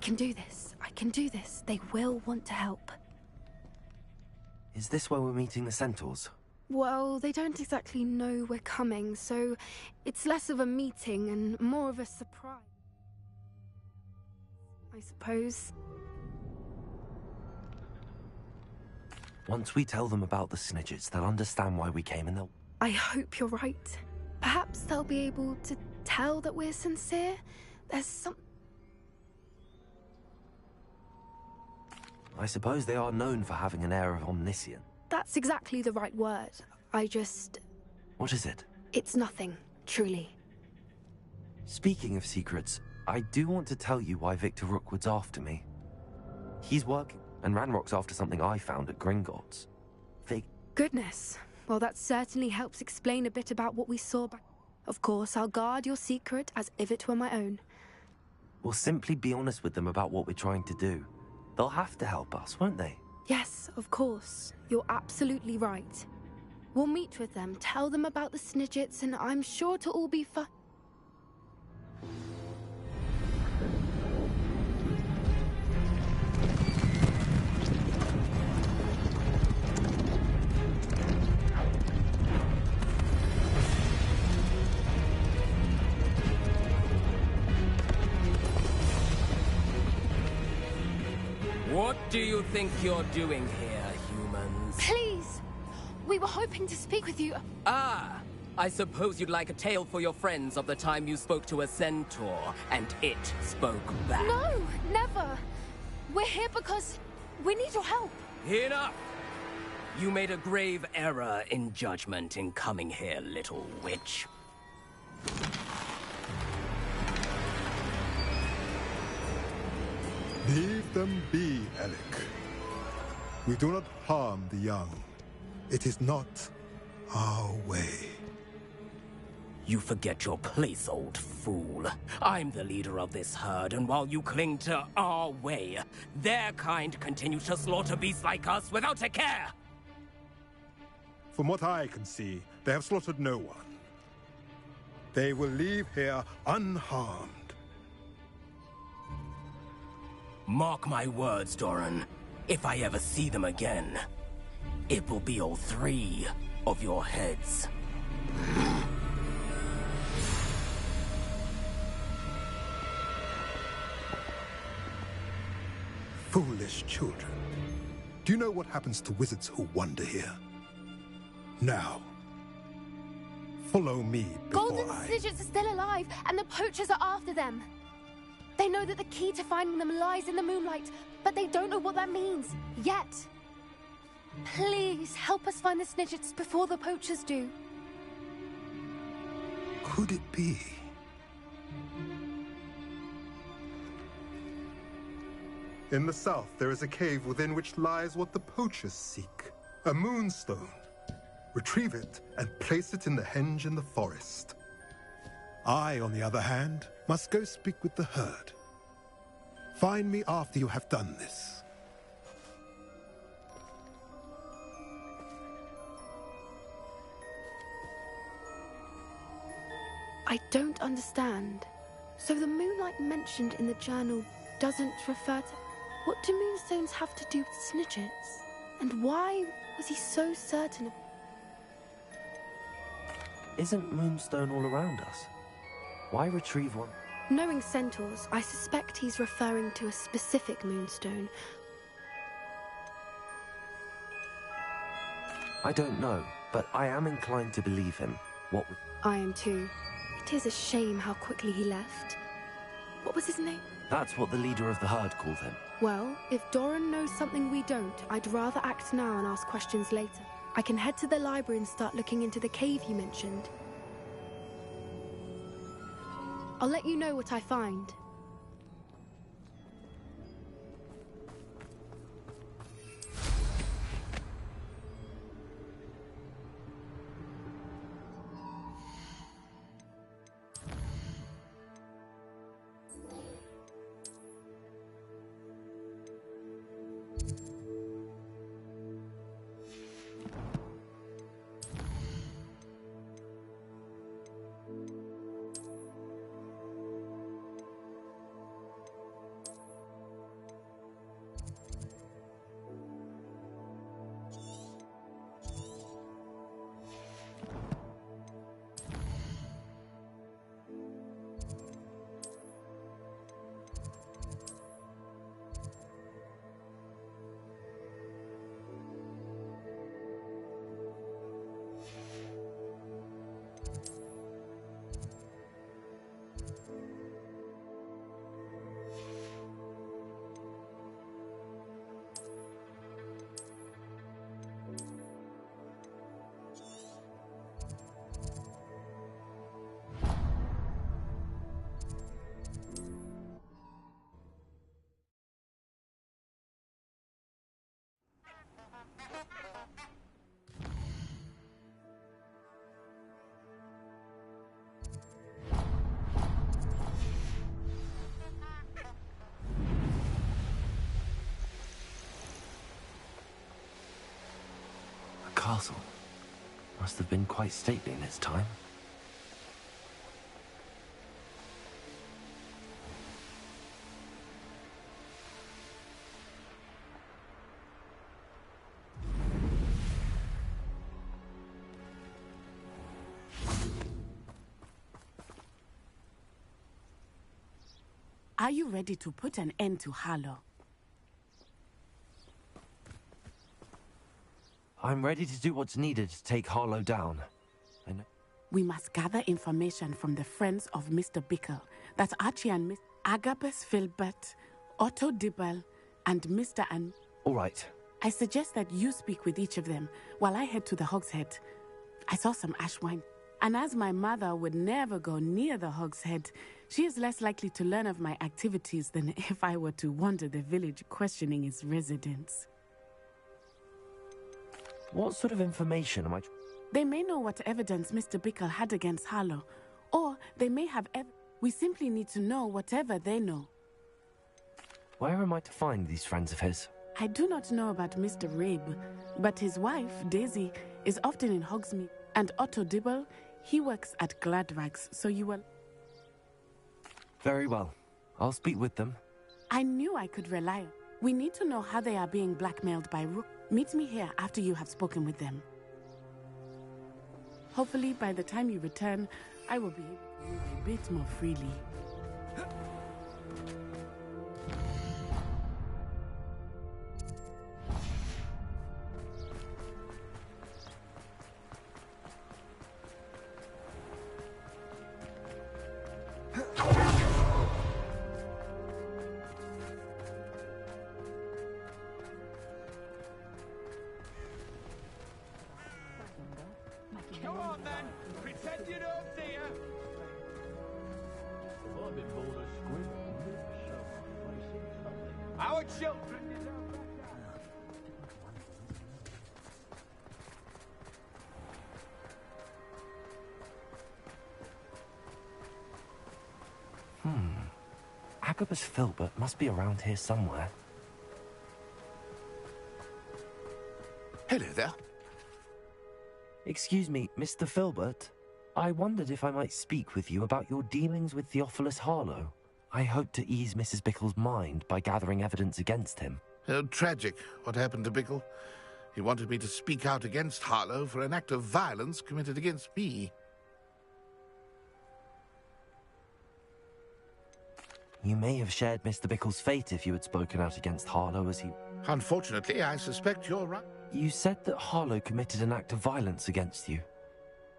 can do this. I can do this. They will want to help. Is this where we're meeting the centaurs? Well, they don't exactly know we're coming, so it's less of a meeting and more of a surprise, I suppose. Once we tell them about the Snidgets, they'll understand why we came and they'll... I hope you're right. Perhaps they'll be able to tell that we're sincere. There's some... I suppose they are known for having an air of omniscience. That's exactly the right word. I just... What is it? It's nothing, truly. Speaking of secrets, I do want to tell you why Victor Rookwood's after me. He's working, and Ranrock's after something I found at Gringotts. Goodness. Well, that certainly helps explain a bit about what we saw back... Of course, I'll guard your secret as if it were my own. We'll simply be honest with them about what we're trying to do. They'll have to help us, won't they? Yes, of course. You're absolutely right. We'll meet with them, tell them about the Snidgets, and I'm sure to all be fun. What do you think you're doing here, humans? Please! We were hoping to speak with you. Ah! I suppose you'd like a tale for your friends of the time you spoke to a centaur, and it spoke back. No! Never! We're here because we need your help. Enough! You made a grave error in judgment in coming here, little witch. Leave them be, Alec. We do not harm the young. It is not our way. You forget your place, old fool. I'm the leader of this herd, and while you cling to our way, their kind continue to slaughter beasts like us without a care! From what I can see, they have slaughtered no one. They will leave here unharmed. Mark my words, Doran. If I ever see them again, it will be all 3 of your heads. Foolish children. Do you know what happens to wizards who wander here? Now, follow me before Golden Snidgets are still alive, and the poachers are after them. They know that the key to finding them lies in the moonlight, but they don't know what that means, yet. Please, help us find the Snidgets before the poachers do. Could it be? In the south, there is a cave within which lies what the poachers seek. A moonstone. Retrieve it and place it in the henge in the forest. I, on the other hand, must go speak with the herd. Find me after you have done this. I don't understand. So the moonlight mentioned in the journal doesn't refer to... What do moonstones have to do with Snidgets? And why was he so certain of... Isn't Moonstone all around us? Why retrieve one? Knowing centaurs, I suspect he's referring to a specific moonstone. I don't know, but I am inclined to believe him. I am too. It is a shame how quickly he left. What was his name? That's what the leader of the herd called him. Well, if Doran knows something we don't, I'd rather act now and ask questions later. I can head to the library and start looking into the cave you mentioned. I'll let you know what I find. castle. Must have been quite stately in its time. Are you ready to put an end to Harlow? I'm ready to do what's needed to take Harlow down. We must gather information from the friends of Mr. Bickle. That's Archie and Miss Agabus Filbert, Otto Dibble, and Mr. and... All right. I suggest that you speak with each of them while I head to the Hogshead. I saw some ash wine. And as my mother would never go near the Hogshead, she is less likely to learn of my activities than if I were to wander the village questioning its residents. What sort of information am I... They may know what evidence Mr. Bickle had against Harlow, or they may have we simply need to know whatever they know. Where am I to find these friends of his? I do not know about Mr. Rabe, but his wife, Daisy, is often in Hogsmeade, and Otto Dibble, he works at Gladrags, so you will... Very well. I'll speak with them. I knew I could rely on. We need to know how they are being blackmailed by Rook. Meet me here after you have spoken with them. Hopefully, by the time you return, I will be able to move a bit more freely. Come on then, pretend you don't see her. Our children deserve better. Agabus Filbert must be around here somewhere. Hello there. Excuse me, Mr. Filbert. I wondered if I might speak with you about your dealings with Theophilus Harlow. I hope to ease Mrs. Bickle's mind by gathering evidence against him. Oh, tragic what happened to Bickle. He wanted me to speak out against Harlow for an act of violence committed against me. You may have shared Mr. Bickle's fate if you had spoken out against Harlow as he... Unfortunately, I suspect you're right. You said that Harlow committed an act of violence against you.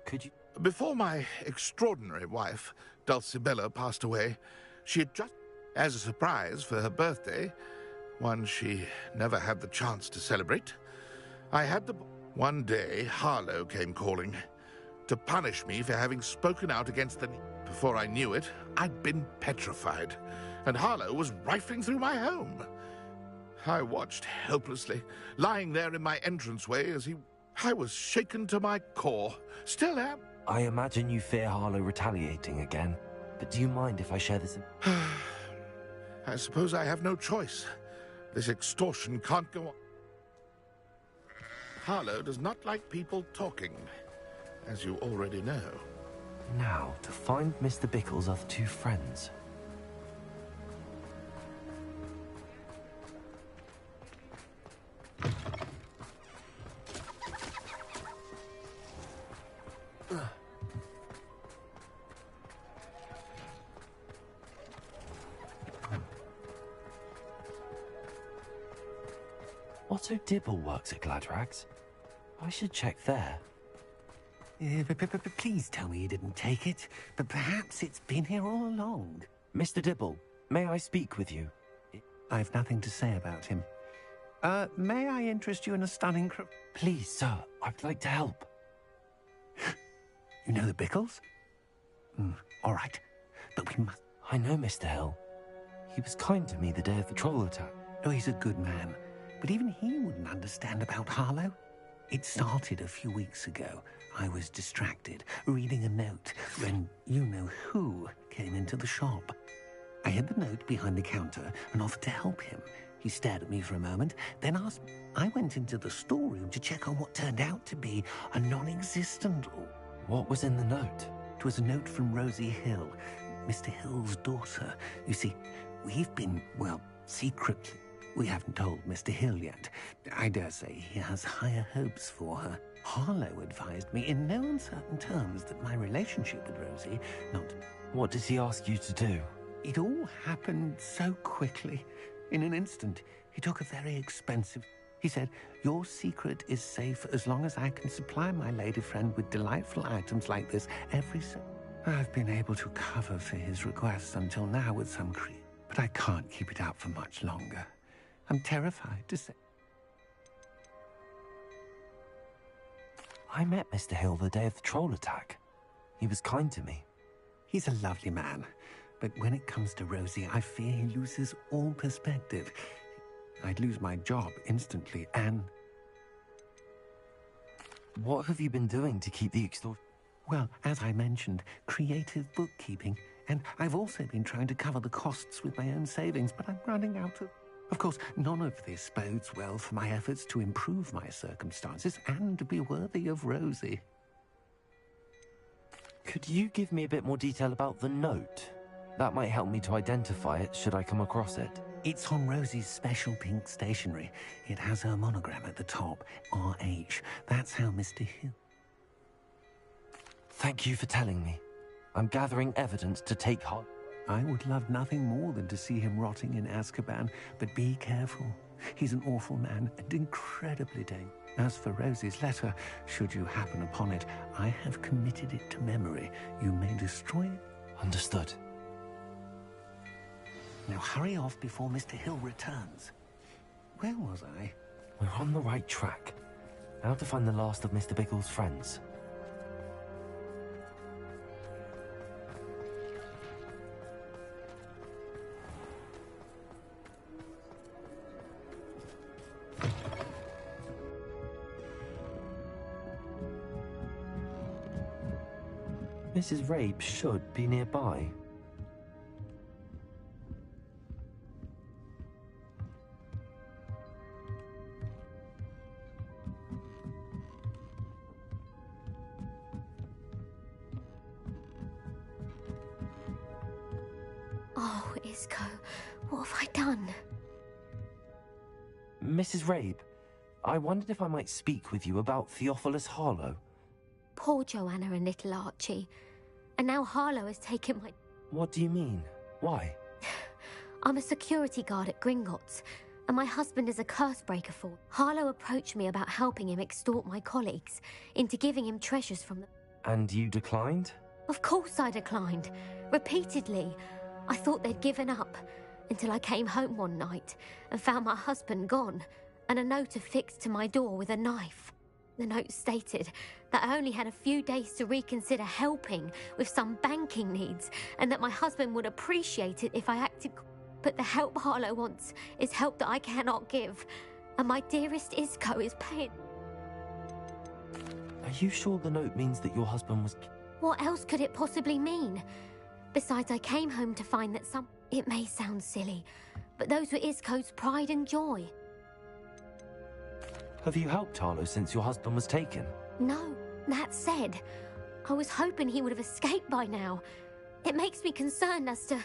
Could you... Before my extraordinary wife, Dulcibella, passed away, she had just, as a surprise for her birthday, one she never had the chance to celebrate, I had the... One day, Harlow came calling to punish me for having spoken out against the... Before I knew it, I'd been petrified, and Harlow was rifling through my home. I watched helplessly, lying there in my entranceway as he... I was shaken to my core. Still am. I imagine you fear Harlow retaliating again, but do you mind if I share this... I suppose I have no choice. This extortion can't go on. Harlow does not like people talking, as you already know. Now, to find Mr. Bickle's other two friends. Otto Dibble works at Gladrags. I should check there. Please tell me you didn't take it, but perhaps it's been here all along. Mr. Dibble, may I speak with you? I've nothing to say about him. May I interest you in a stunning... Please, sir, I'd like to help. You know the Bickles? All right, but we must... I know Mr. Hill. He was kind to me the day of the troll attack. Oh, he's a good man, but even he wouldn't understand about Harlow. It started a few weeks ago. I was distracted, reading a note, when you-know-who came into the shop. I hid the note behind the counter and offered to help him. He stared at me for a moment, then asked me. I went into the storeroom to check on what turned out to be a non-existent... What was in the note? It was a note from Rosie Hill, Mr. Hill's daughter. You see, we've been, well, secretly. We haven't told Mr. Hill yet. I dare say he has higher hopes for her. Harlow advised me in no uncertain terms that my relationship with Rosie, not... What did he ask you to do? It all happened so quickly. In an instant, he took a very expensive... He said, your secret is safe as long as I can supply my lady friend with delightful items like this every... I've been able to cover for his requests until now with some cream, but I can't keep it out for much longer. I'm terrified to say... I met Mr. Hill the day of the troll attack. He was kind to me. He's a lovely man, but when it comes to Rosie, I fear he loses all perspective. I'd lose my job instantly, and... What have you been doing to keep the extortion? Well, as I mentioned, creative bookkeeping, and I've also been trying to cover the costs with my own savings, but I'm running out of... Of course, none of this bodes well for my efforts to improve my circumstances and to be worthy of Rosie. Could you give me a bit more detail about the note? That might help me to identify it should I come across it. It's on Rosie's special pink stationery. It has her monogram at the top, RH. That's how Mr. Hill... Thank you for telling me. I'm gathering evidence to take heart. I would love nothing more than to see him rotting in Azkaban, but be careful. He's an awful man and incredibly dangerous. As for Rosie's letter, should you happen upon it, I have committed it to memory. You may destroy it. Understood. Now hurry off before Mr. Hill returns. Where was I? We're on the right track. Now to find the last of Mr. Biggle's friends. Mrs. Rabe should be nearby. Oh, Isco, what have I done? Mrs. Rabe, I wondered if I might speak with you about Theophilus Harlow. Poor Joanna and little Archie. And now Harlow has taken my... What do you mean? Why? I'm a security guard at Gringotts, and my husband is a curse breaker for... Harlow approached me about helping him extort my colleagues into giving him treasures from the... And you declined? Of course I declined. Repeatedly. I thought they'd given up, until I came home one night and found my husband gone, and a note affixed to my door with a knife. The note stated that I only had a few days to reconsider helping with some banking needs, and that my husband would appreciate it if I acted... But the help Harlow wants is help that I cannot give, and my dearest Isco is paying... Are you sure the note means that your husband was... What else could it possibly mean? Besides, I came home to find that some... It may sound silly, but those were Isco's pride and joy. Have you helped Harlow since your husband was taken? No, that said, I was hoping he would have escaped by now. It makes me concerned as to...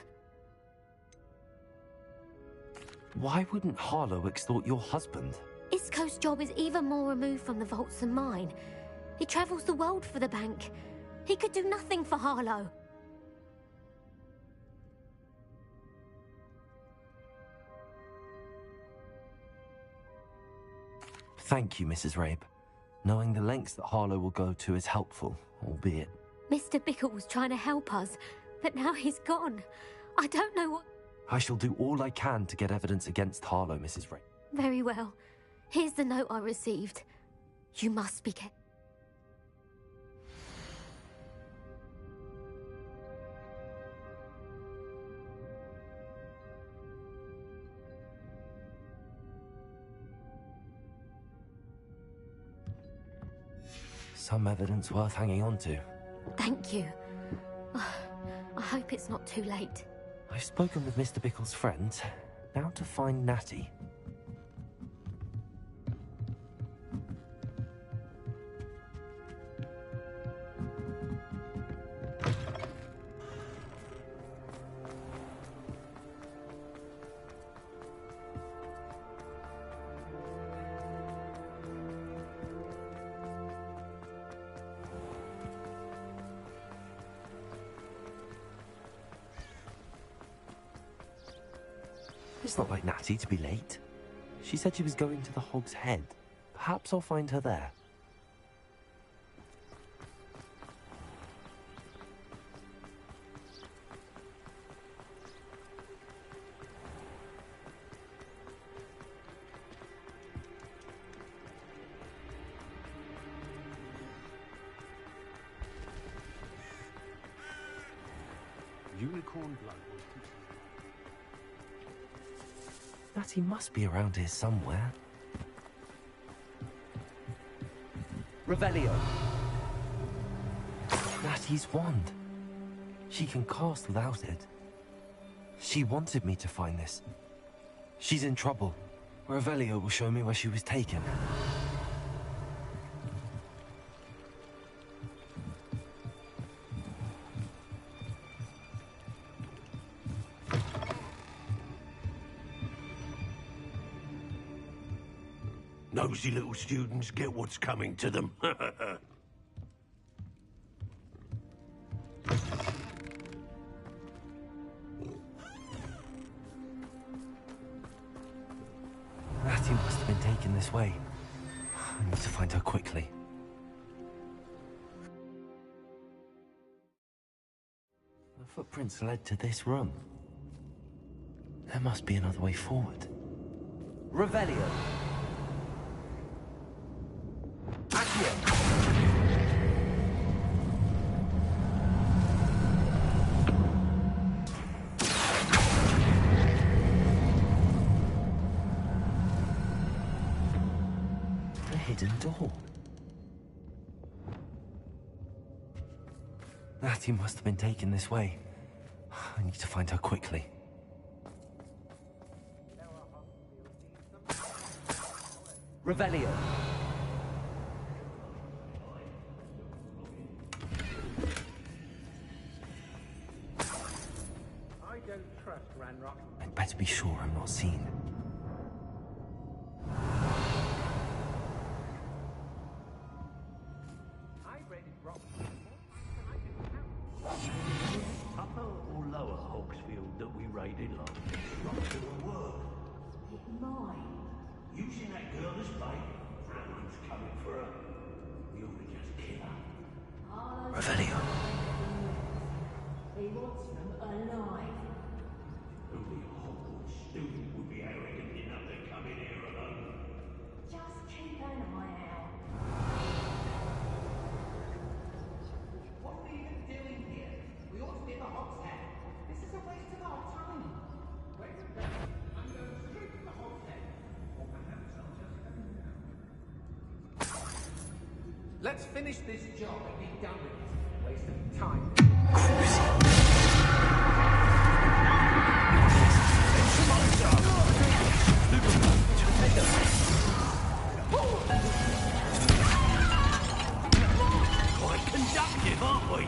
Why wouldn't Harlow extort your husband? Isco's job is even more removed from the vaults than mine. He travels the world for the bank. He could do nothing for Harlow. Thank you, Mrs. Rabe. Knowing the lengths that Harlow will go to is helpful, albeit... Mr. Bickle was trying to help us, but now he's gone. I don't know what... I shall do all I can to get evidence against Harlow, Mrs. Rabe. Very well. Here's the note I received. You must be careful. Some evidence worth hanging on to. Thank you. I hope it's not too late. I've spoken with Mr. Bickle's friends. Now to find Natty. It's not like Natty to be late. She said she was going to the Hog's Head. Perhaps I'll find her there. Unicorn blood. Natty must be around here somewhere. Revelio. Natty's wand. She can cast without it. She wanted me to find this. She's in trouble. Revelio will show me where she was taken. Nosy little students get what's coming to them. Natty must have been taken this way. I need to find her quickly. The footprints led to this room. There must be another way forward. Revelio. A hidden door. Natty must have been taken this way. I need to find her quickly. Revelio. I don't trust Ranrokom. I'd better be sure I'm not seen. I raided Rock. Upper or lower Hogsfield that we raided last? Right to the work. Mine. Using that girl as bait. Someone's coming for her. We ought to just kill her. Revelio. He wants them alive. Only a Hogwarts student would be arrogant enough to come in here alone. Just keep an eye out. What are we even doing here? We ought to be at the Hog's Head. This is a waste of our time. Wait a minute. I'm going straight to the Hog's Head. Or perhaps I'll just go now. Let's finish this job and be done with it. Waste of time. Quite conductive, aren't we?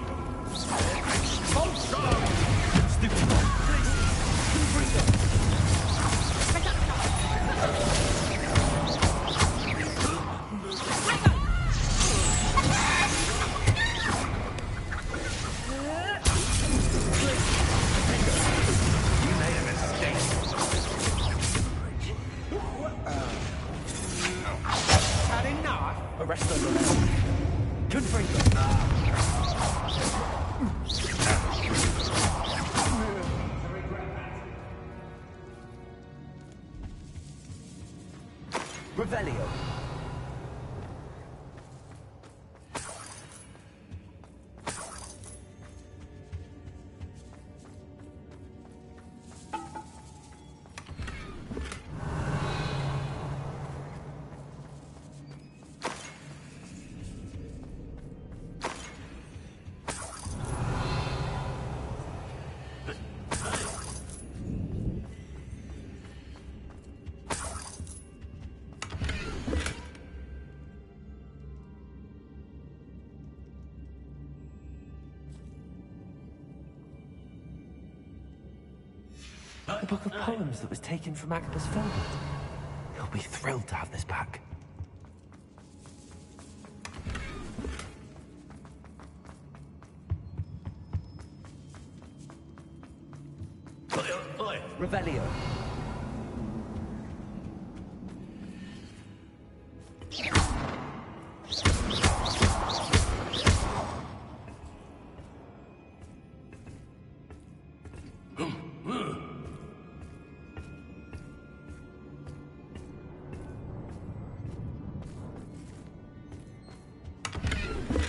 Revelio. The book of poems that was taken from Agnes Filbert. He'll be thrilled to have this back. Oi. Revelio.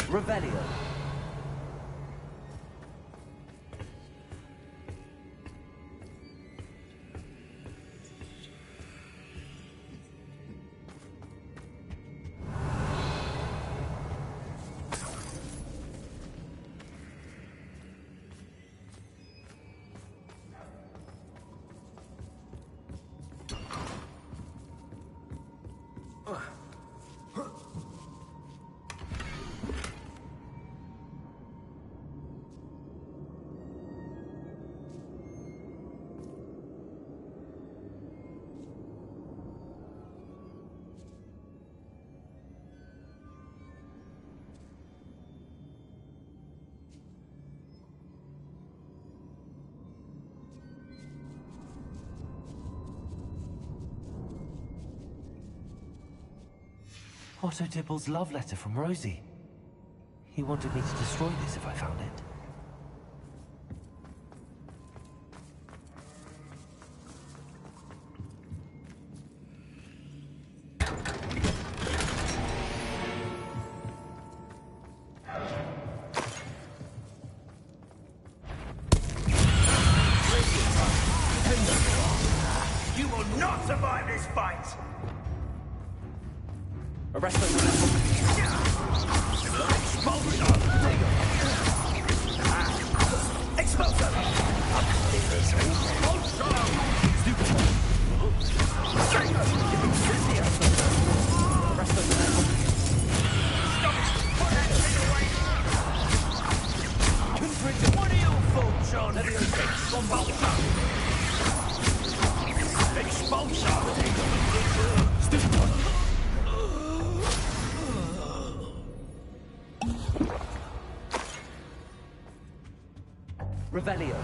Revelio. Otto Dibble's love letter from Rosie. He wanted me to destroy this if I found it. You will not survive this fight! Arrest them. Explosion! What are you folks on? Revelio.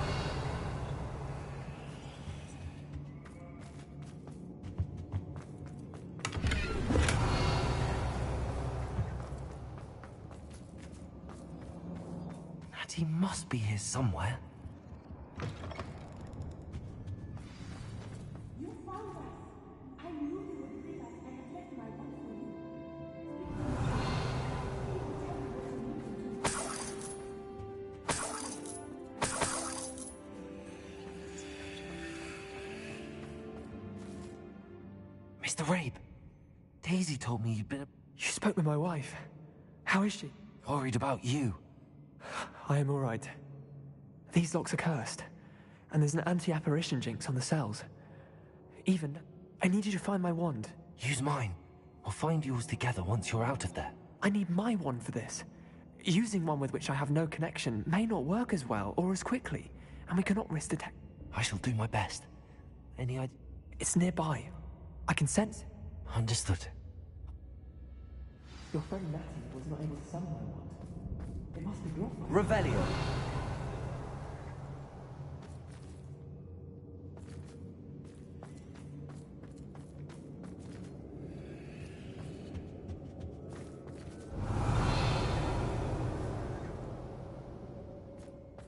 Natty must be here somewhere. You found us. I knew you would bring us and have left my wand for you. Mr. Rabe, Daisy told me you'd been You spoke with my wife. How is she? worried about you. I am all right. These locks are cursed, and there's an anti-apparition jinx on the cells. Even, I need you to find my wand. Use mine. We'll find yours together once you're out of there. I need my wand for this. Using one with which I have no connection may not work as well or as quickly, and we cannot risk detect. I shall do my best. Any idea? It's nearby. I can sense it. Understood. Your friend Natty was not able to summon my wand. It must be blocked by... Revelio.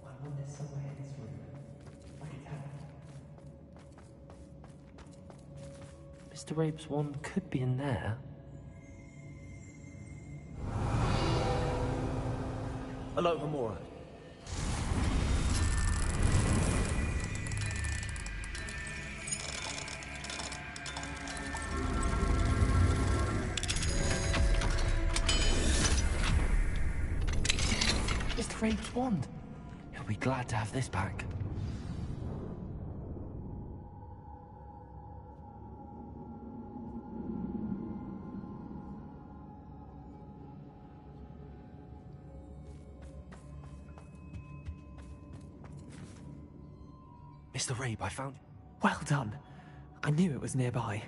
My wand is somewhere in this room. I can tell. Mr. Rabe's wand could be in there. Hello, Hamura. Mr. Rabe's wand. He'll be glad to have this back. Mr. Rabe, I found... Well done. I knew it was nearby.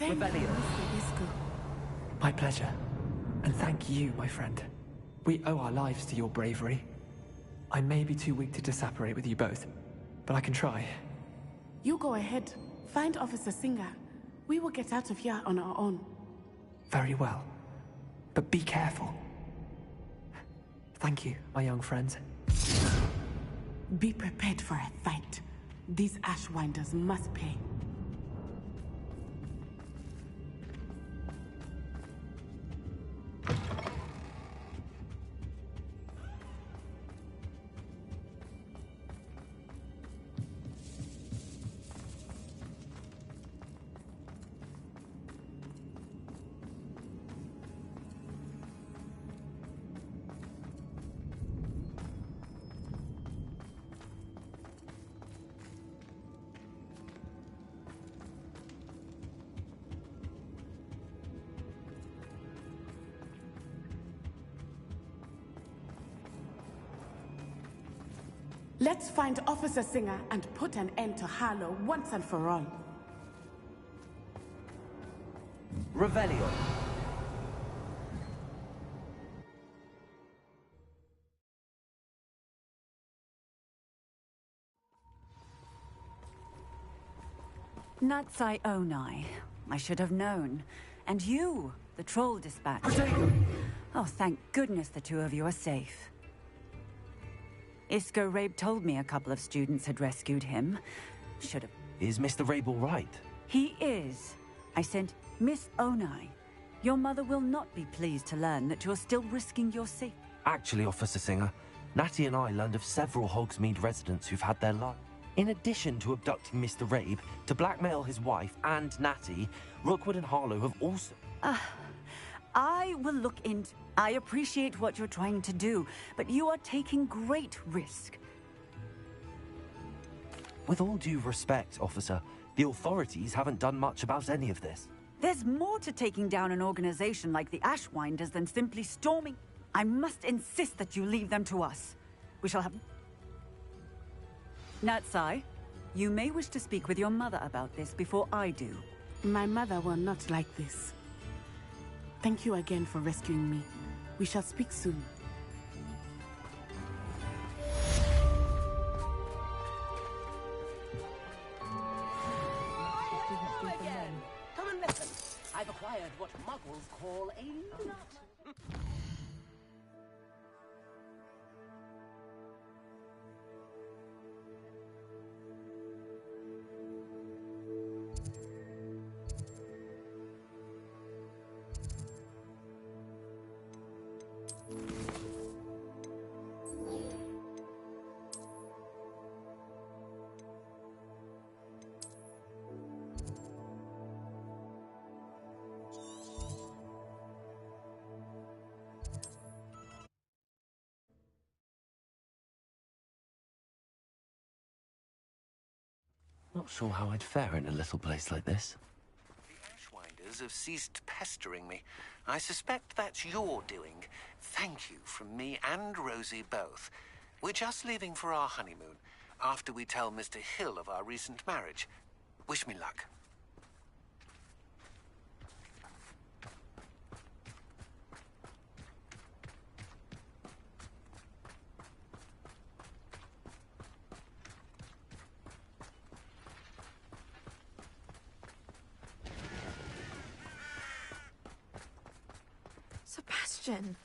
Thank you, Mr. Isco. My pleasure. And thank you, my friend. We owe our lives to your bravery. I may be too weak to disapparate with you both, but I can try. You go ahead. Find Officer Singer. We will get out of here on our own. Very well. But be careful. Thank you, my young friends. Be prepared for a fight. These Ashwinders must pay. Let's find Officer Singer and put an end to Harlow once and for all. Revelio. Natsai Onai. I should have known. And you, the troll dispatch. Oh, thank goodness the two of you are safe. Isco Rabe told me a couple of students had rescued him. Should have... Is Mr. Rabe all right? He is. I sent Miss Onai. Your mother will not be pleased to learn that you're still risking your safety. Actually, Officer Singer, Natty and I learned of several Hogsmeade residents who've had their life. In addition to abducting Mr. Rabe, to blackmail his wife and Natty, Rookwood and Harlow have also... I will look into... I appreciate what you're trying to do, but you are taking great risk. With all due respect, officer, the authorities haven't done much about any of this. There's more to taking down an organization like the Ashwinders than simply storming. I must insist that you leave them to us. We shall have... Natsai, you may wish to speak with your mother about this before I do. My mother will not like this. Thank you again for rescuing me. We shall speak soon. Again. Come and listen. I've acquired what muggles call a nut. Not sure how I'd fare in a little place like this. The Ashwinders have ceased pestering me. I suspect that's your doing. Thank you from me and Rosie both. We're just leaving for our honeymoon, after we tell Mr. Hill of our recent marriage. Wish me luck. Sebastian,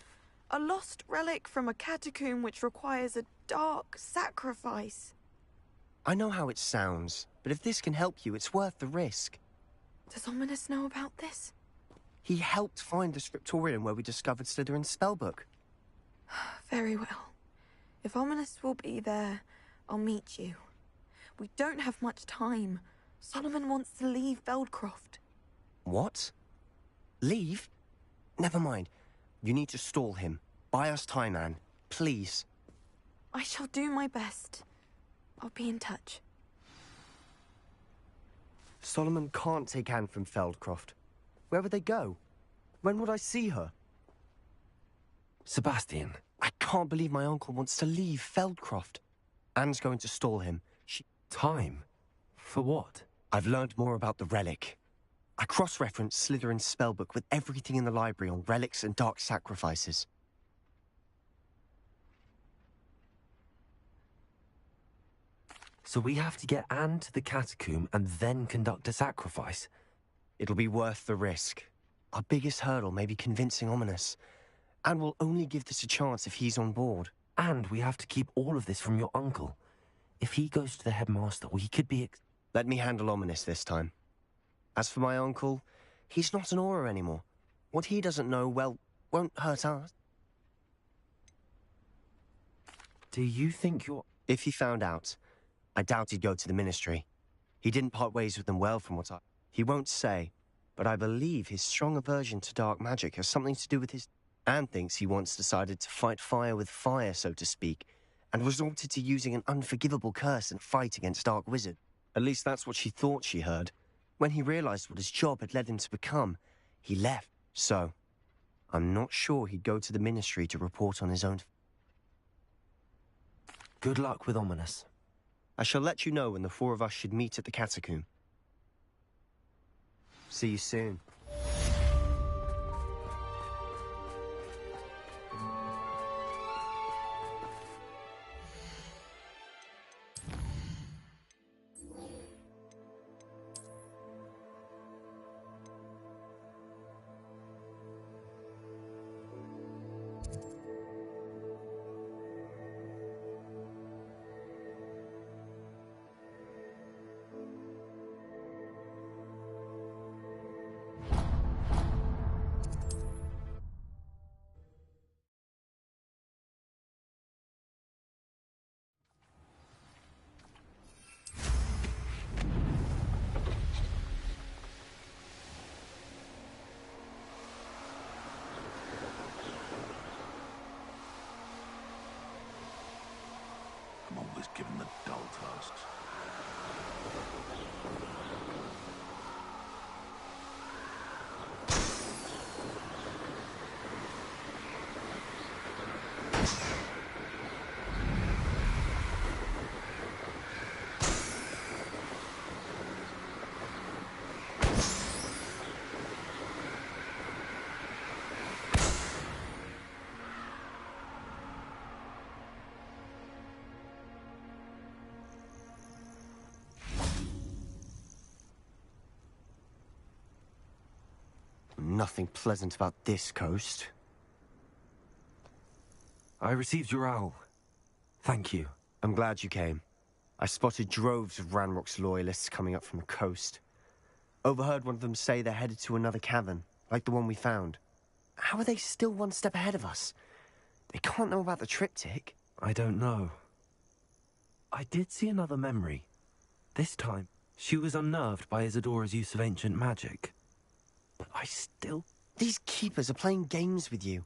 a lost relic from a catacomb which requires a dark sacrifice. I know how it sounds, but if this can help you, it's worth the risk. Does Ominous know about this? He helped find the scriptorium where we discovered Slytherin's spellbook. Very well. If Ominous will be there, I'll meet you. We don't have much time. Solomon wants to leave Feldcroft. What? Leave? Never mind. You need to stall him. Buy us time, Anne. Please. I shall do my best. I'll be in touch. Solomon can't take Anne from Feldcroft. Where would they go? When would I see her? Sebastian. I can't believe my uncle wants to leave Feldcroft. Anne's going to stall him. Time? For what? I've learned more about the relic. I cross-referenced Slytherin's spellbook with everything in the library on relics and dark sacrifices. So we have to get Anne to the catacomb and then conduct a sacrifice? It'll be worth the risk. Our biggest hurdle may be convincing Ominous. And we'll only give this a chance if he's on board. And we have to keep all of this from your uncle. If he goes to the headmaster, we could be... Let me handle Ominous this time. As for my uncle, he's not an Auror anymore. What he doesn't know, well, won't hurt us. Do you think you're... If he found out, I doubt he'd go to the Ministry. He didn't part ways with them well from what I... He won't say, but I believe his strong aversion to dark magic has something to do with his... Anne thinks he once decided to fight fire with fire, so to speak, and resorted to using an unforgivable curse in a fight against Dark Wizard. At least that's what she thought she heard. When he realized what his job had led him to become, he left. So, I'm not sure he'd go to the Ministry to report on his own. Good luck with Ominous. I shall let you know when the four of us should meet at the catacomb. See you soon. Was given the dull tasks. Nothing pleasant about this coast. I received your owl. Thank you. I'm glad you came. I spotted droves of Ranrock's loyalists coming up from the coast. Overheard one of them say they're headed to another cavern, like the one we found. How are they still one step ahead of us? They can't know about the triptych. I don't know. I did see another memory. This time, she was unnerved by Isadora's use of ancient magic. But I still... These keepers are playing games with you.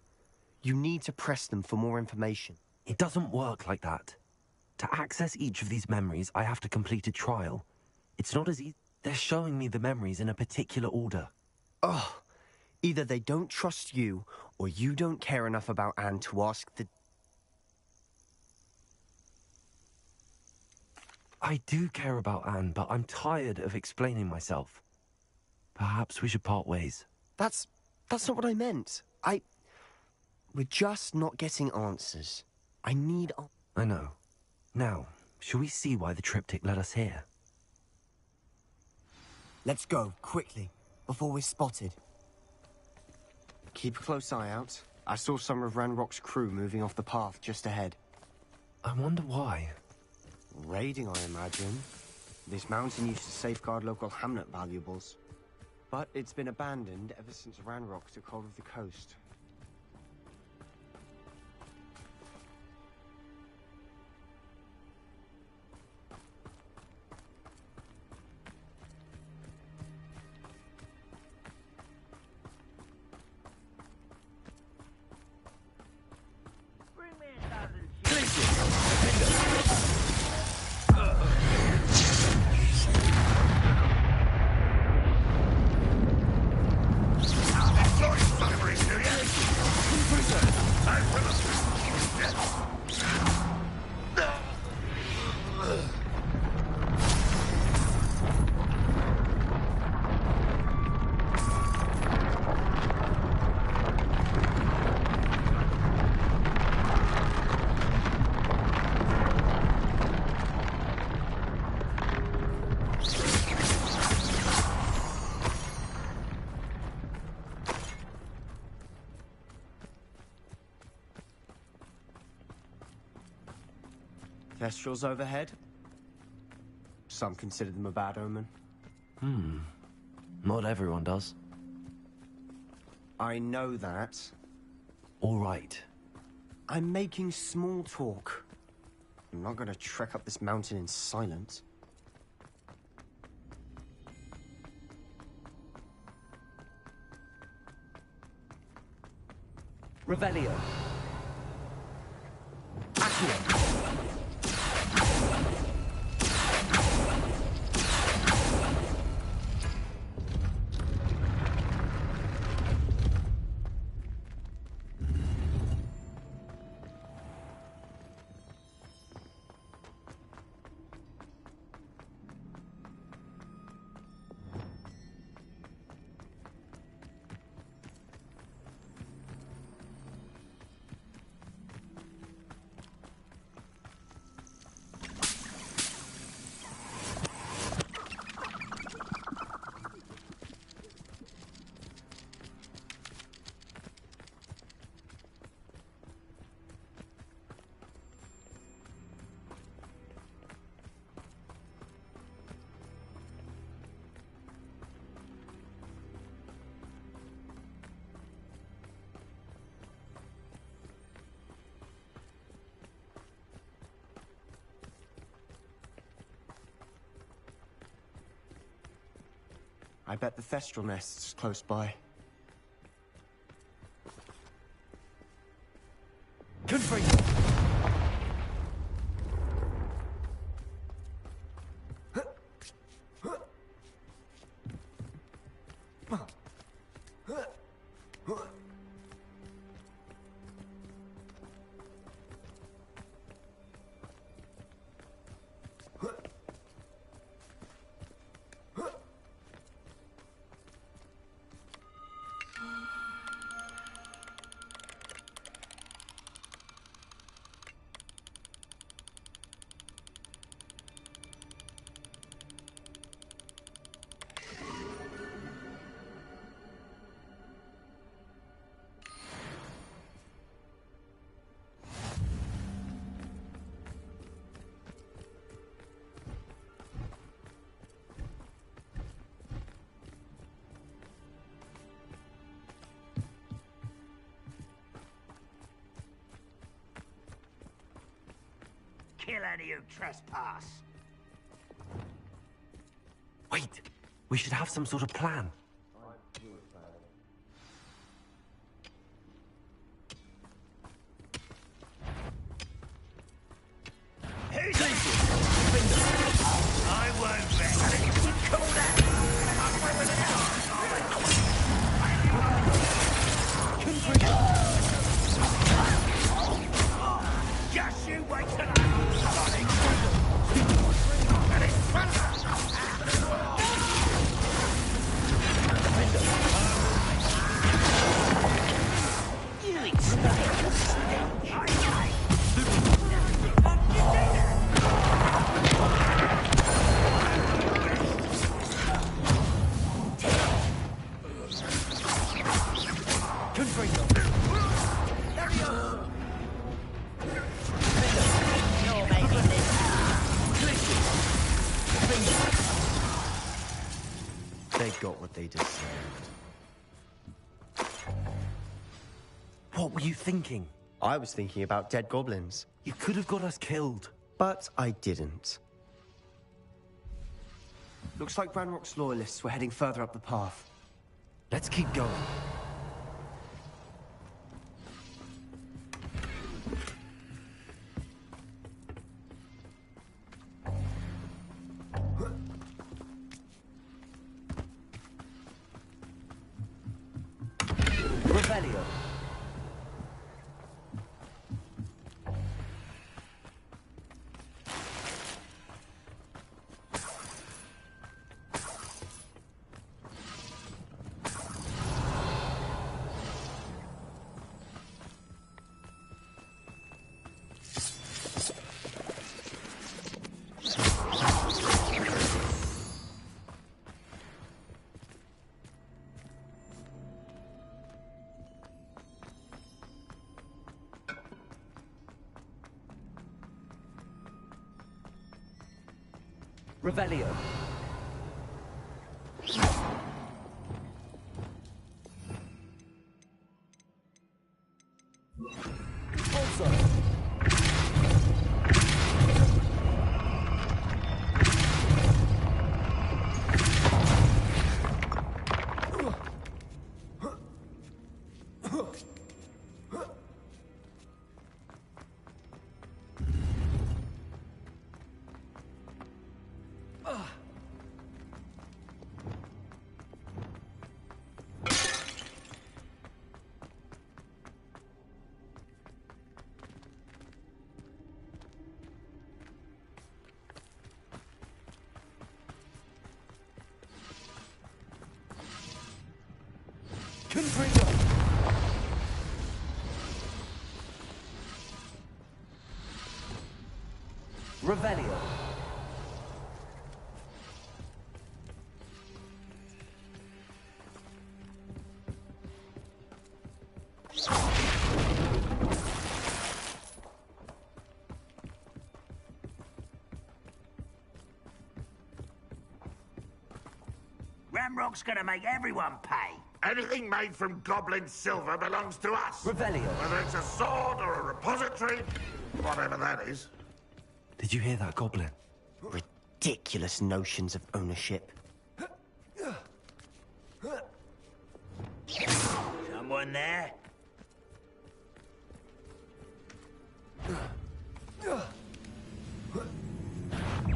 You need to press them for more information. It doesn't work like that. To access each of these memories, I have to complete a trial. It's not as easy. They're showing me the memories in a particular order. Oh, either they don't trust you, or you don't care enough about Anne to ask the... I do care about Anne, but I'm tired of explaining myself. Perhaps we should part ways. That's not what I meant. We're just not getting answers. I need... I know. Now, shall we see why the triptych led us here? Let's go, quickly, before we're spotted. Keep a close eye out. I saw some of Ranrock's crew moving off the path just ahead. I wonder why. Raiding, I imagine. This mountain used to safeguard local hamlet valuables. But it's been abandoned ever since Ranrock took hold of the coast. Sorry, suffering, do you? Thestrals overhead. Some consider them a bad omen. Not everyone does. I know that. All right. I'm making small talk. I'm not gonna trek up this mountain in silence. Revelio. Accio. I bet the Thestral nest's close by. Confront. Kill any who trespass. Wait, we should have some sort of plan. Who's this? I won't bet. Call that. Just you wait till They got what they deserved. What were you thinking? I was thinking about dead goblins. You could have got us killed. But I didn't. Looks like Ranrok's loyalists were heading further up the path. Let's keep going. Revelio. Revelio. Also. Revelio. Ranrok's gonna make everyone pay. Anything made from goblin silver belongs to us. Revelio. Whether it's a sword or a repository, whatever that is. Did you hear that, Goblin? Ridiculous notions of ownership. Someone there?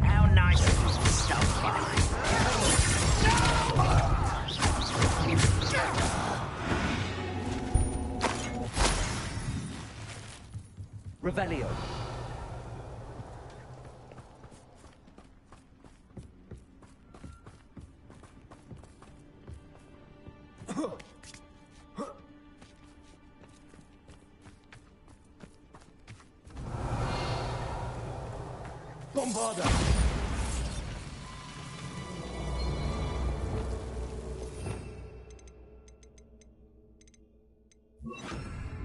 How nice of you to stop by. Revelio. Bombarda.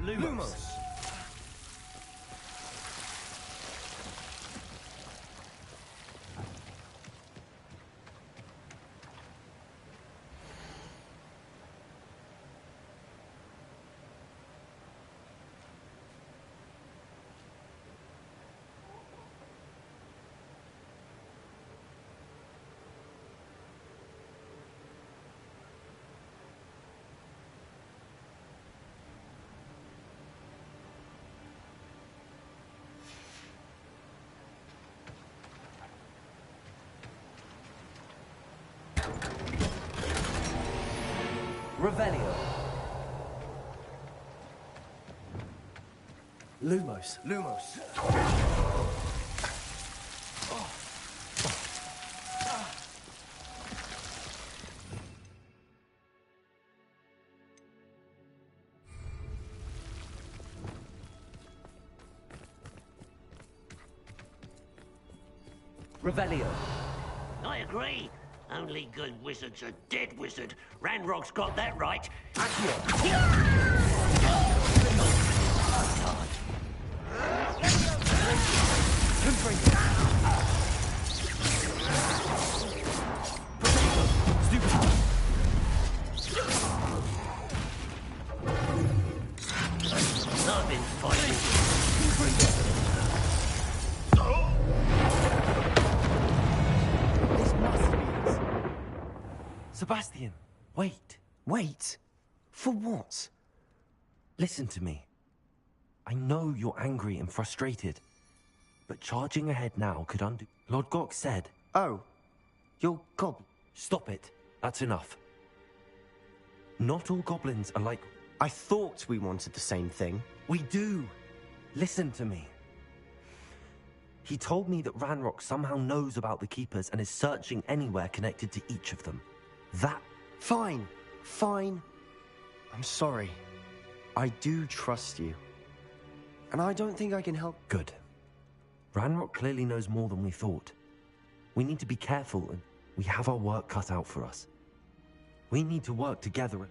Lumos. Revelio. Lumos. Lumos. Revelio. I agree. Only good wizard's a dead wizard. Ranrok's got that right. I've been fighting. Sebastian, wait. Wait? For what? Listen to me. I know you're angry and frustrated, but charging ahead now could undo... Lord Gok said... Oh, you're goblin. Stop it. That's enough. Not all goblins are like... I thought we wanted the same thing. We do. Listen to me. He told me that Ranrok somehow knows about the Keepers and is searching anywhere connected to each of them. That... Fine. Fine. I'm sorry. I do trust you. And I don't think I can help... Good. Ranrok clearly knows more than we thought. We need to be careful, and we have our work cut out for us. We need to work together.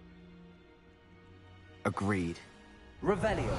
Agreed. Revelio.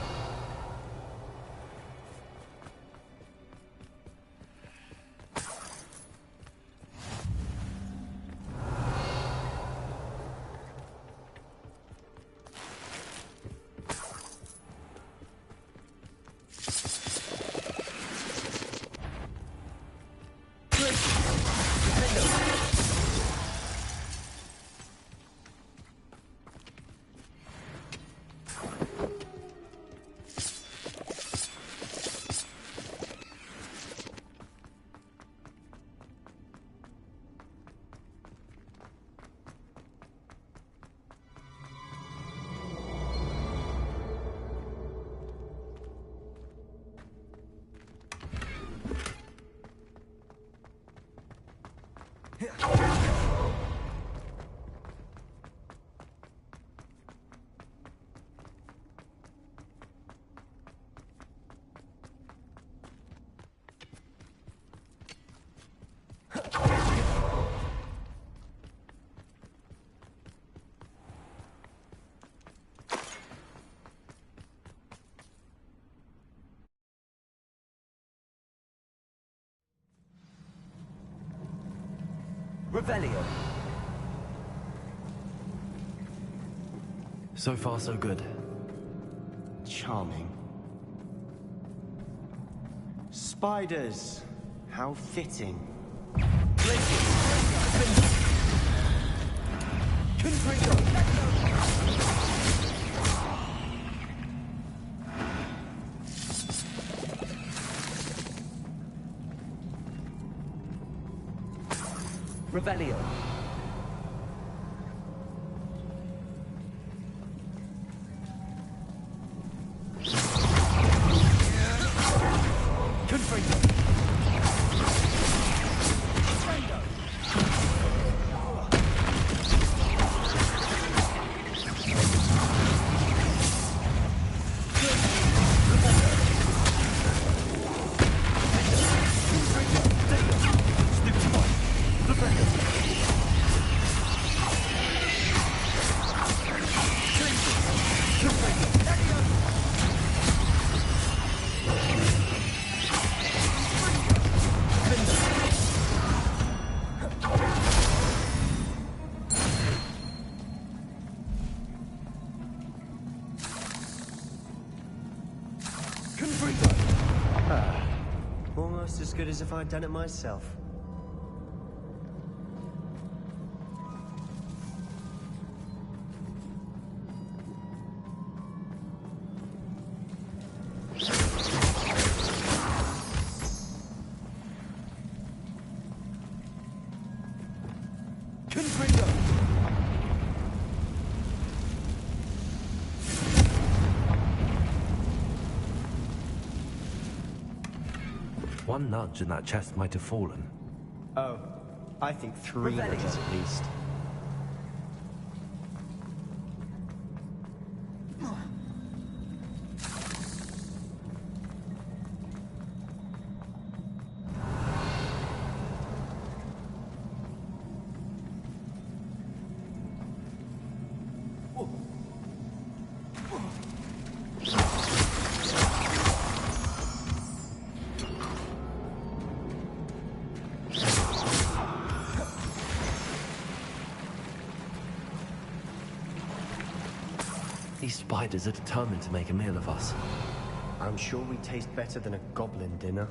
Revelio. So far, so good. Charming. Spiders. How fitting. Revelio. Almost as good as if I'd done it myself. One nudge and that chest might have fallen. Oh, I think 3 nudges at least. These spiders are determined to make a meal of us. I'm sure we taste better than a goblin dinner.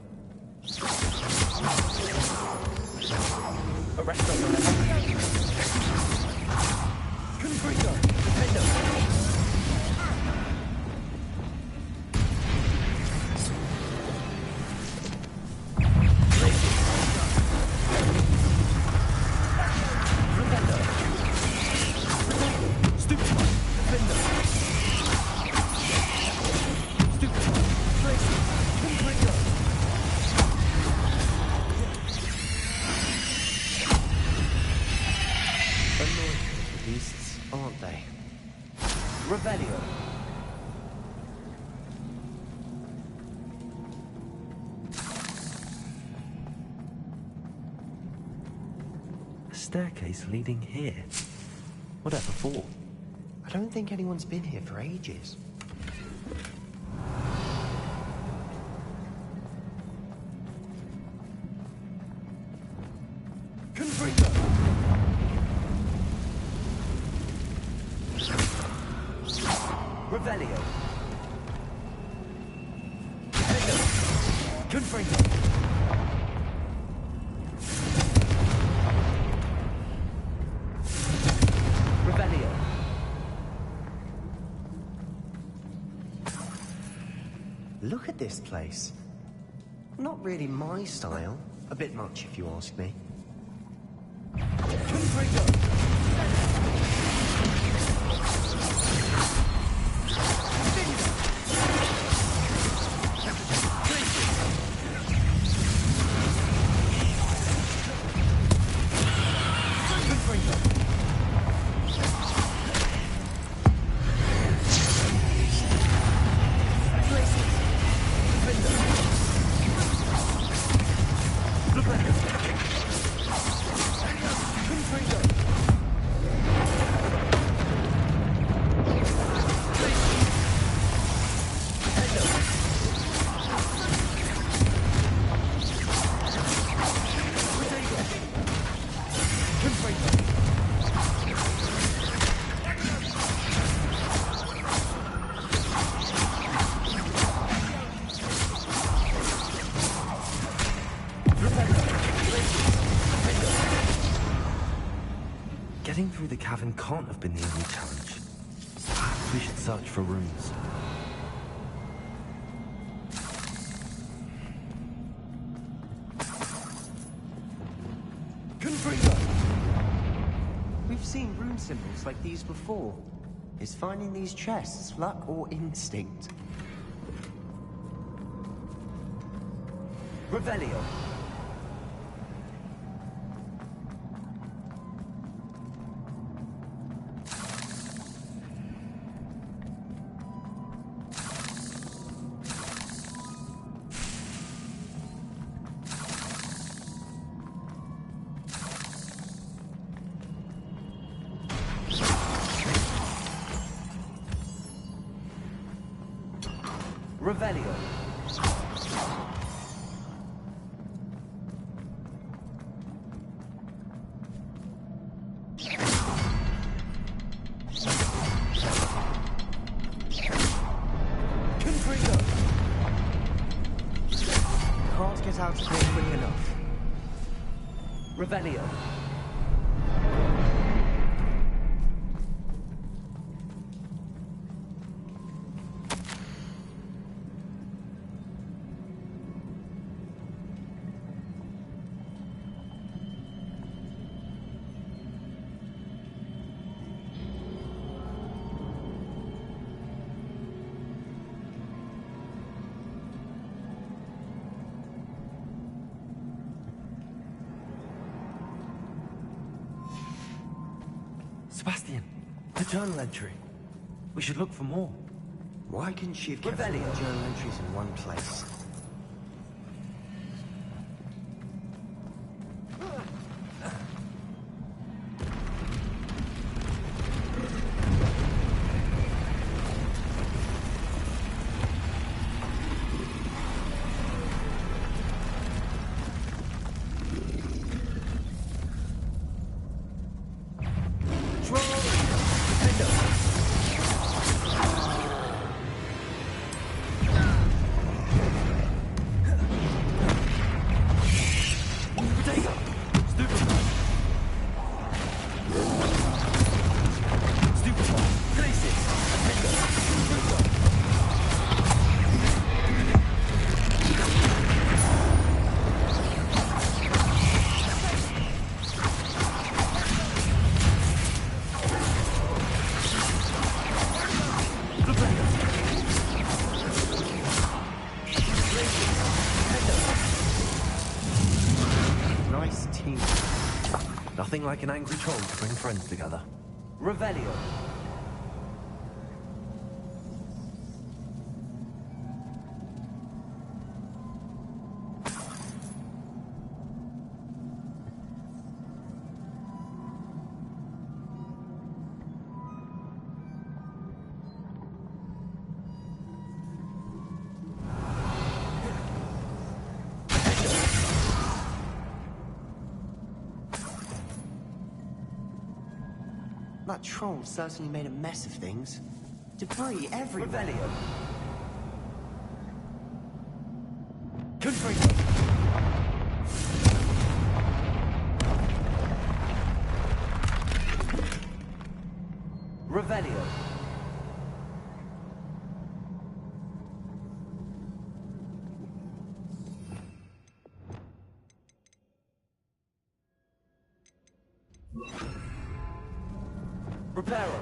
Arrest us. Beasts, aren't they? Revelio. A staircase leading here. Whatever for? I don't think anyone's been here for ages. Revelio. Confringo. Look at this place. Not really my style. A bit much, if you ask me. Getting through the cavern can't have been the only challenge. Perhaps we should search for runes. We've seen rune symbols like these before. Is finding these chests luck or instinct? Revelio. Revelio. Can't get out of here quick enough. Revelio. Sebastian, the journal entry. We should look for more. Why couldn't she have kept all the journal entries in one place? Nothing like an angry troll to bring friends together. Revelio. That troll certainly made a mess of things. Debris everywhere. Revelio. Revelio. Reparo.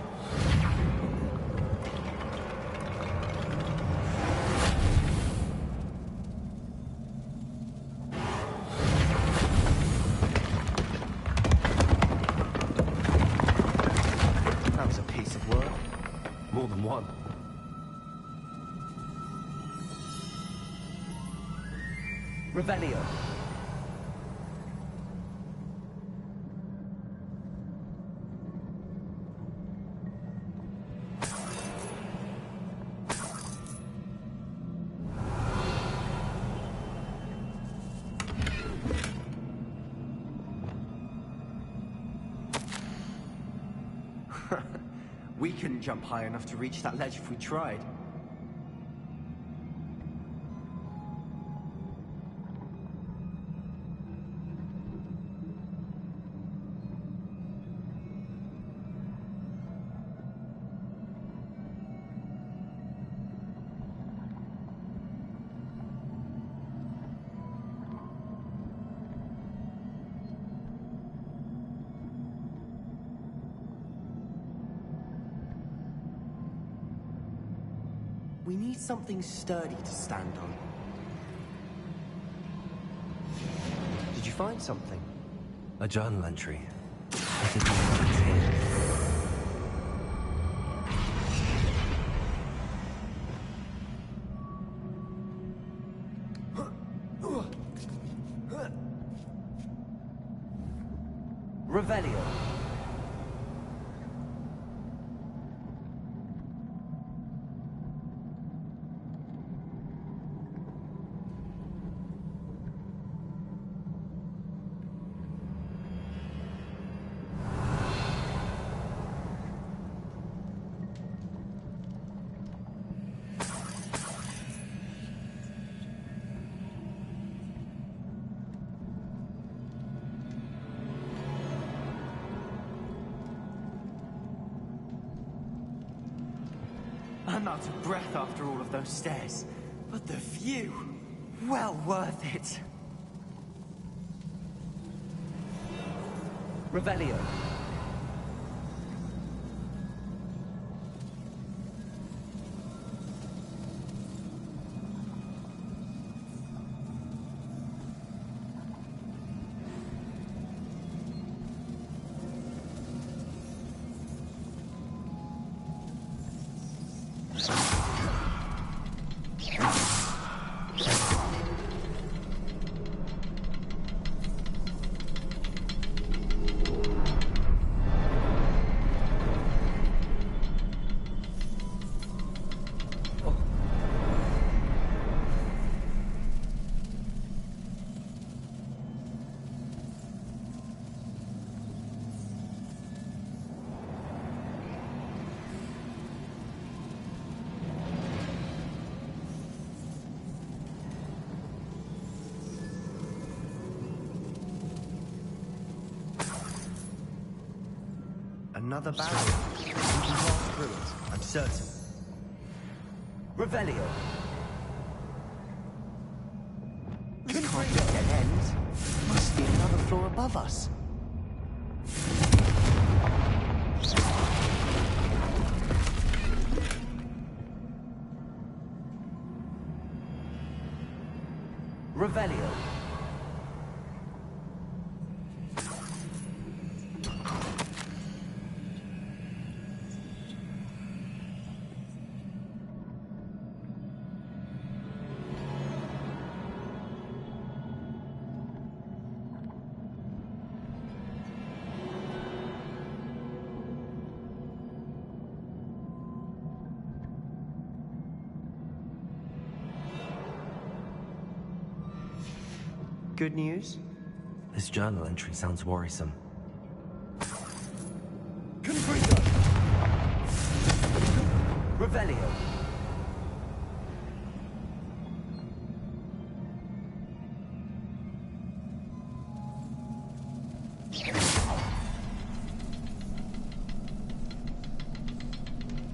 That was a piece of work. More than one. Revelio. We couldn't jump high enough to reach that ledge if we tried. We need something sturdy to stand on. Did you find something? A journal entry. I didn't know it was here. Revelio. I'm out of breath after all of those stairs, but the view, well worth it. Revelio. Another barrier. We can walk through it, I'm certain. Revelio. This can't be a dead end. Must be another floor above us. Revelio. Good news? This journal entry sounds worrisome. Revelio.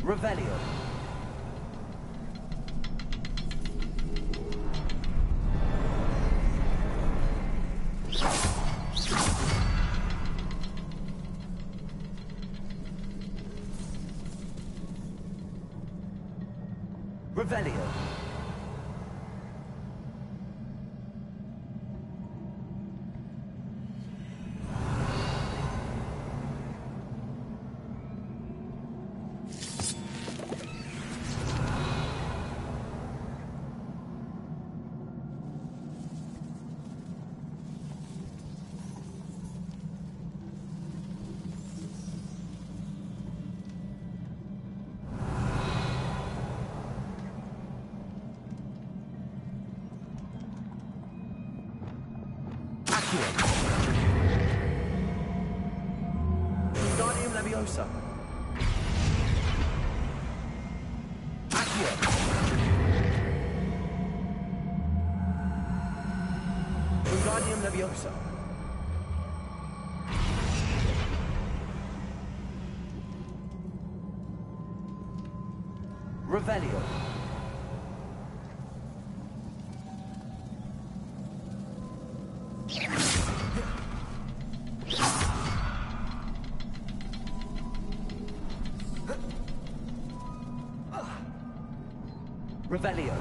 Revelio. Revelio. Wingardium Leviosa. Accio. Wingardium Leviosa. Revelio. Revelio.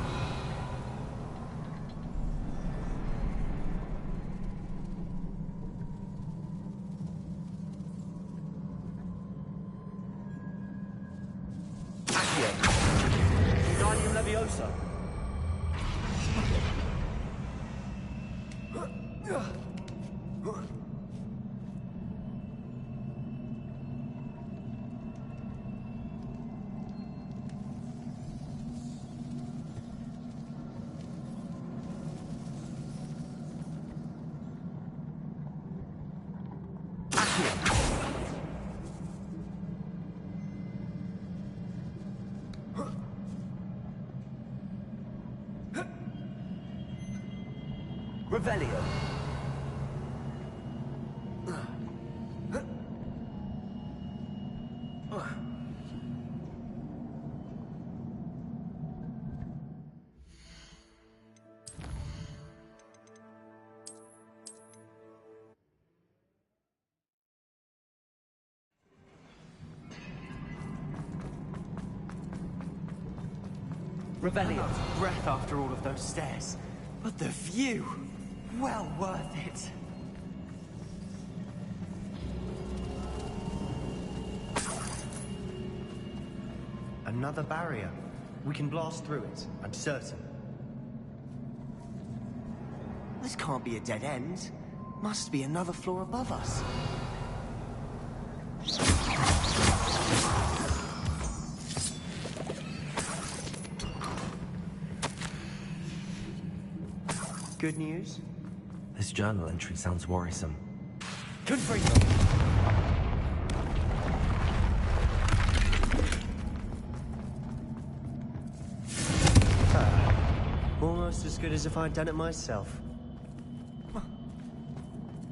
Accio. Wingardium Leviosa. Revelio. Revelio. Breath after all of those stairs. But the view! Well worth it. Another barrier. We can blast through it, I'm certain. This can't be a dead end. Must be another floor above us. Good news? This journal entry sounds worrisome. Almost as good as if I'd done it myself.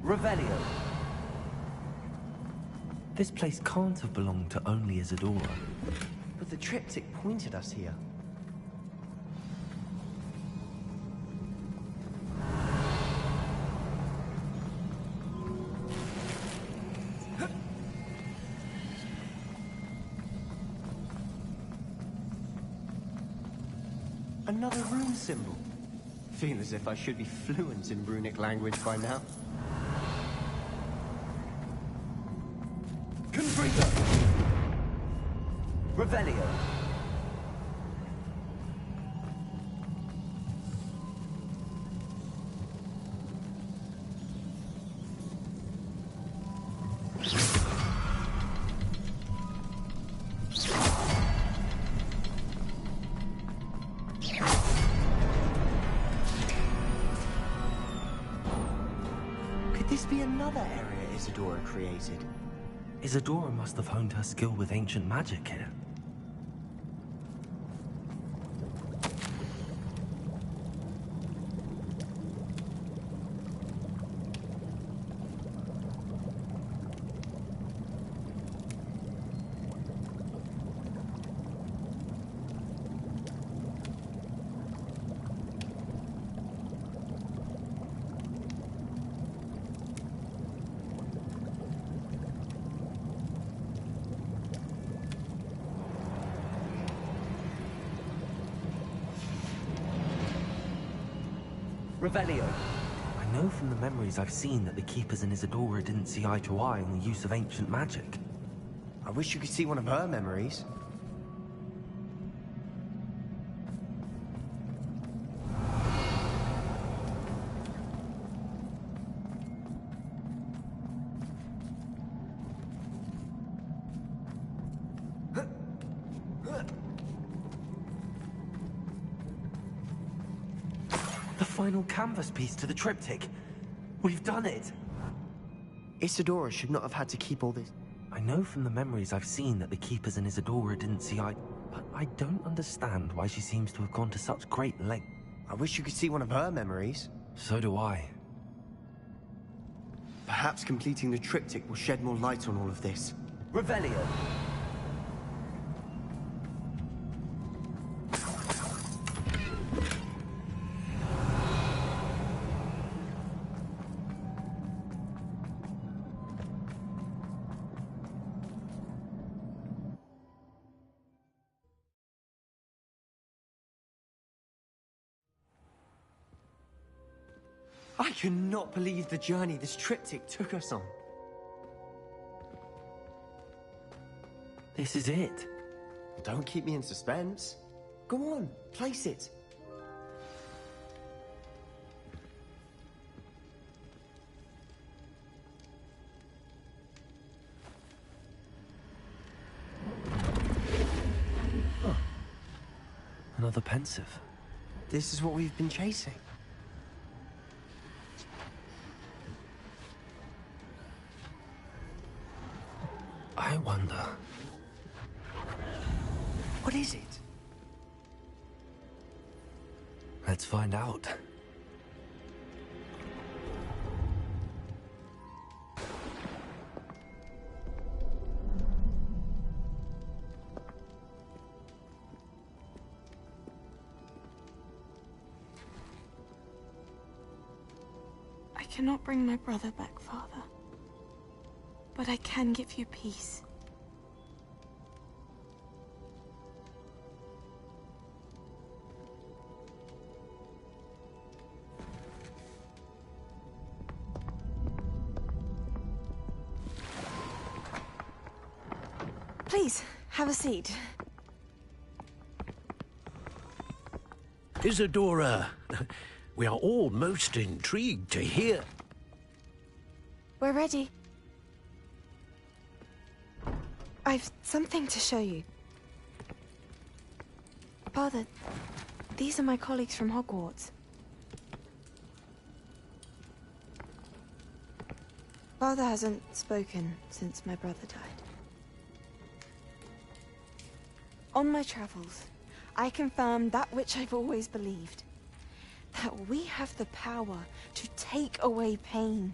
Revelio. This place can't have belonged to only Isadora. But the triptych pointed us here. Another rune symbol. Feel as if I should be fluent in runic language by now. Confrito! Revelio. Another area Isadora created. Isadora must have honed her skill with ancient magic here. Revelio. I know from the memories I've seen that the Keepers and Isadora didn't see eye to eye on the use of ancient magic. I wish you could see one of her memories. The final canvas piece to the triptych. We've done it! Isadora should not have had to keep all this. I know from the memories I've seen that the Keepers and Isadora didn't see eye, but I don't understand why she seems to have gone to such great length. I wish you could see one of her memories. So do I. Perhaps completing the triptych will shed more light on all of this. Revelio. I cannot believe the journey this triptych took us on. This is it. Don't keep me in suspense. Go on, place it. Huh. Another pensive. This is what we've been chasing. I wonder... What is it? Let's find out. I cannot bring my brother back, Father. But I can give you peace. Please, have a seat. Isadora, we are all most intrigued to hear. We're ready. I've something to show you. Father, these are my colleagues from Hogwarts. Father hasn't spoken since my brother died. On my travels, I confirmed that which I've always believed. That we have the power to take away pain.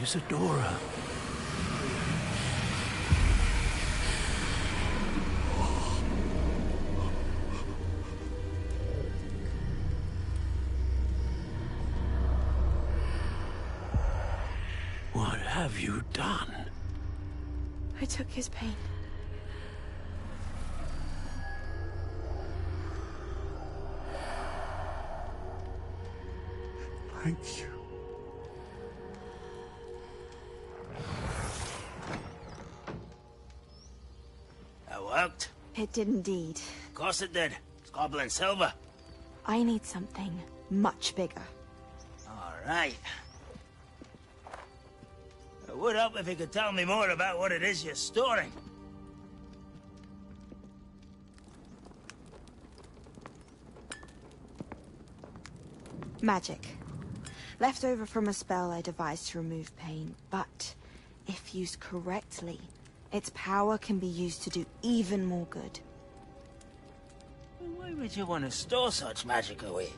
Isadora. What have you done? I took his pain. Thank you. That worked? It did indeed. Of course it did. It's goblin silver. I need something much bigger. All right. It would help if you could tell me more about what it is you're storing. Magic. Left over from a spell I devised to remove pain, but if used correctly, its power can be used to do even more good. Why would you want to store such magic away?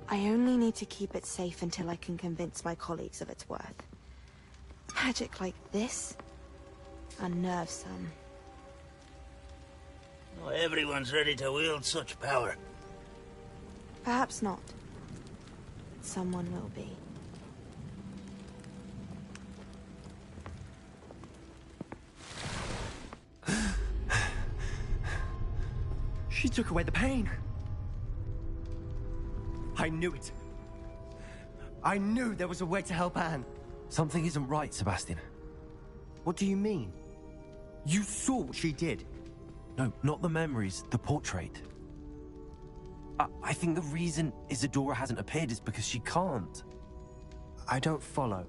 I only need to keep it safe until I can convince my colleagues of its worth. Magic like this unnerves some. Not everyone's ready to wield such power. Perhaps not. Someone will be. She took away the pain. I knew it. I knew there was a way to help Anne. Something isn't right, Sebastian. What do you mean? You saw what she did. No, not the memories, the portrait. I think the reason Isadora hasn't appeared is because she can't. I don't follow.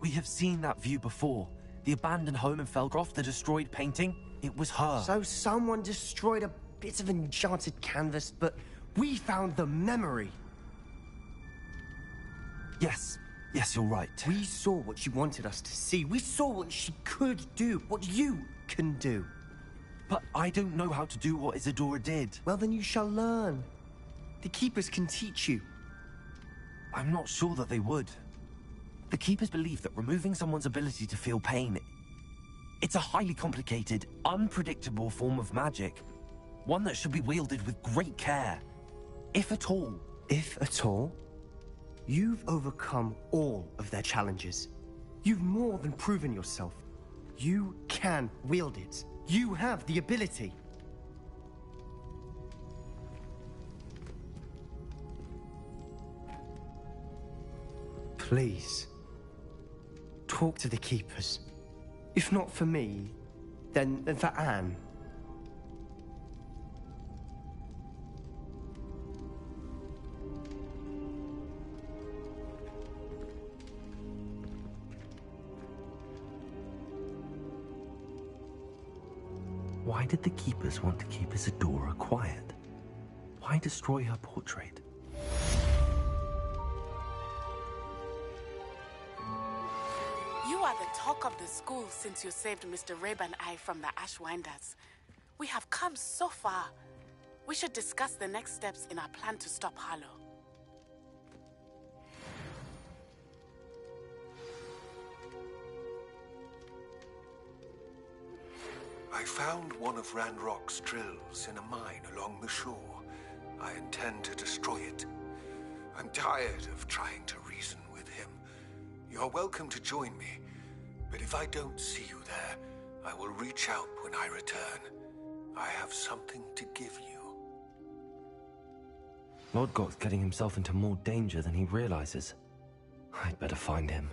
We have seen that view before. The abandoned home in Felgroth, the destroyed painting, it was her. So someone destroyed a bit of enchanted canvas, but we found the memory. Yes, you're right. We saw what she wanted us to see. We saw what she could do, what you can do. But I don't know how to do what Isadora did. Well, then you shall learn. The Keepers can teach you. I'm not sure that they would. The Keepers believe that removing someone's ability to feel pain, it's a highly complicated, unpredictable form of magic. One that should be wielded with great care. If at all. If at all? You've overcome all of their challenges. You've more than proven yourself. You can wield it. You have the ability. Please, talk to the Keepers. If not for me, then for Anne. Why did the Keepers want to keep Isadora quiet? Why destroy her portrait? You are the talk of the school since you saved Mr. Rabe and I from the Ashwinders. We have come so far. We should discuss the next steps in our plan to stop Harlow. I found one of Ranrock's drills in a mine along the shore. I intend to destroy it. I'm tired of trying to reason with him. You're welcome to join me, but if I don't see you there, I will reach out when I return. I have something to give you. Lord Goth's getting himself into more danger than he realizes. I'd better find him.